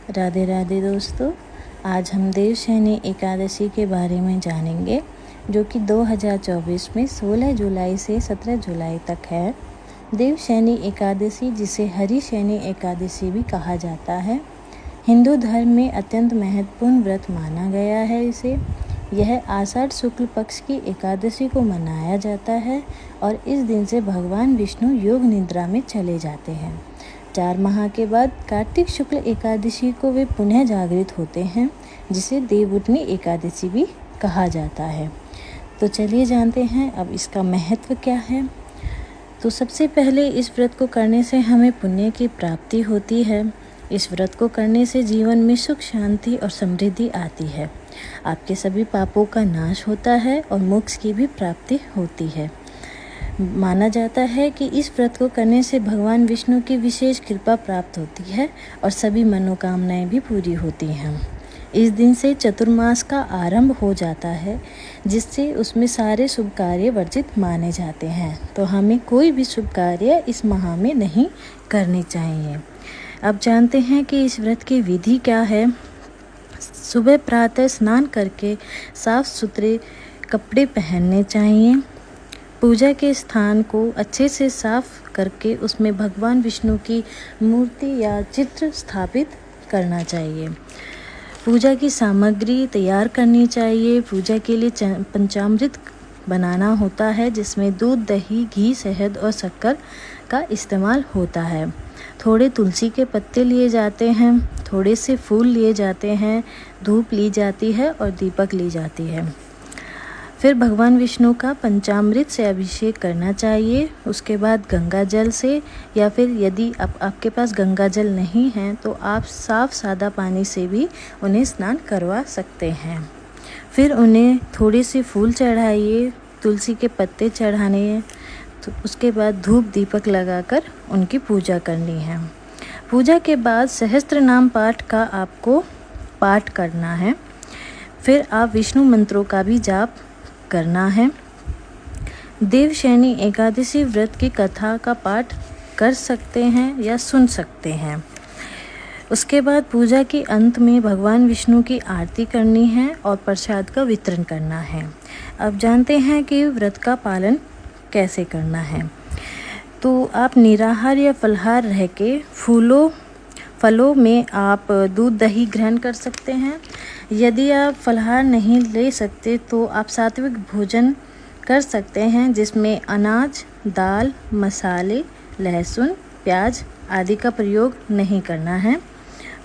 राधे राधे दोस्तों, आज हम देवशयनी एकादशी के बारे में जानेंगे जो कि 2024 में 16 जुलाई से 17 जुलाई तक है। देवशयनी एकादशी जिसे हरिशयनी एकादशी भी कहा जाता है, हिंदू धर्म में अत्यंत महत्वपूर्ण व्रत माना गया है। यह आषाढ़ शुक्ल पक्ष की एकादशी को मनाया जाता है और इस दिन से भगवान विष्णु योग निद्रा में चले जाते हैं। 4 माह के बाद कार्तिक शुक्ल एकादशी को वे पुनः जागृत होते हैं, जिसे देवउठनी एकादशी भी कहा जाता है। तो चलिए जानते हैं अब इसका महत्व क्या है। तो सबसे पहले इस व्रत को करने से हमें पुण्य की प्राप्ति होती है। इस व्रत को करने से जीवन में सुख, शांति और समृद्धि आती है। आपके सभी पापों का नाश होता है और मोक्ष की भी प्राप्ति होती है। माना जाता है कि इस व्रत को करने से भगवान विष्णु की विशेष कृपा प्राप्त होती है और सभी मनोकामनाएं भी पूरी होती हैं। इस दिन से चतुर्मास का आरंभ हो जाता है, जिससे उसमें सारे शुभ कार्य वर्जित माने जाते हैं। तो हमें कोई भी शुभ कार्य इस माह में नहीं करने चाहिए। अब जानते हैं कि इस व्रत की विधि क्या है। सुबह प्रातः स्नान करके साफ सुथरे कपड़े पहनने चाहिए। पूजा के स्थान को अच्छे से साफ करके उसमें भगवान विष्णु की मूर्ति या चित्र स्थापित करना चाहिए। पूजा की सामग्री तैयार करनी चाहिए। पूजा के लिए पंचामृत बनाना होता है, जिसमें दूध, दही, घी, शहद और शक्कर का इस्तेमाल होता है। थोड़े तुलसी के पत्ते लिए जाते हैं, थोड़े से फूल लिए जाते हैं, धूप ली जाती है और दीपक ली जाती है। फिर भगवान विष्णु का पंचामृत से अभिषेक करना चाहिए। उसके बाद गंगा जल से, या फिर यदि आपके पास गंगा जल नहीं है तो आप साफ सादा पानी से भी उन्हें स्नान करवा सकते हैं। फिर उन्हें थोड़े से फूल चढ़ाइए, तुलसी के पत्ते चढ़ाने हैं। तो उसके बाद धूप दीपक लगाकर उनकी पूजा करनी है। पूजा के बाद सहस्त्र नाम पाठ का आपको पाठ करना है। फिर आप विष्णु मंत्रों का भी जाप करना है। देवशयनी एकादशी व्रत की कथा का पाठ कर सकते हैं या सुन सकते हैं। उसके बाद पूजा के अंत में भगवान विष्णु की आरती करनी है और प्रसाद का वितरण करना है। अब जानते हैं कि व्रत का पालन कैसे करना है। तो आप निराहार या फलाहार रह के फलों में आप दूध, दही ग्रहण कर सकते हैं। यदि आप फलाहार नहीं ले सकते तो आप सात्विक भोजन कर सकते हैं, जिसमें अनाज, दाल, मसाले, लहसुन, प्याज आदि का प्रयोग नहीं करना है।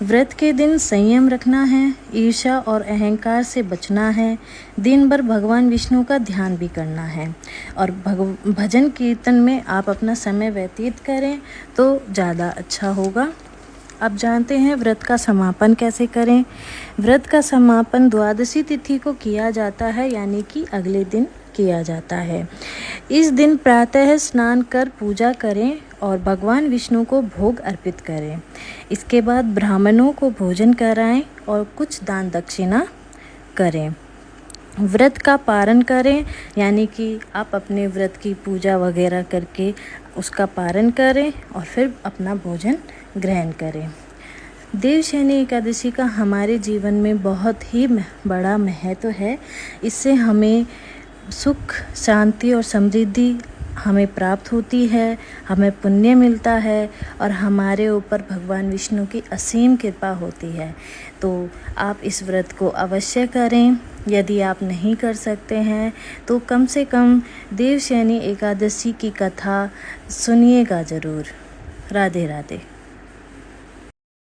व्रत के दिन संयम रखना है, ईर्ष्या और अहंकार से बचना है। दिन भर भगवान विष्णु का ध्यान भी करना है और भजन कीर्तन में आप अपना समय व्यतीत करें तो ज़्यादा अच्छा होगा। अब जानते हैं व्रत का समापन कैसे करें। व्रत का समापन द्वादशी तिथि को किया जाता है, यानी कि अगले दिन किया जाता है। इस दिन प्रातः स्नान कर पूजा करें और भगवान विष्णु को भोग अर्पित करें। इसके बाद ब्राह्मणों को भोजन कराएं और कुछ दान दक्षिणा करें। व्रत का पारण करें, यानी कि आप अपने व्रत की पूजा वगैरह करके उसका पारण करें और फिर अपना भोजन ग्रहण करें। देवशयनी एकादशी का हमारे जीवन में बहुत ही बड़ा महत्व है। इससे हमें सुख, शांति और समृद्धि हमें प्राप्त होती है, हमें पुण्य मिलता है और हमारे ऊपर भगवान विष्णु की असीम कृपा होती है। तो आप इस व्रत को अवश्य करें। यदि आप नहीं कर सकते हैं तो कम से कम देवशयनी एकादशी की कथा सुनिएगा ज़रूर। राधे राधे।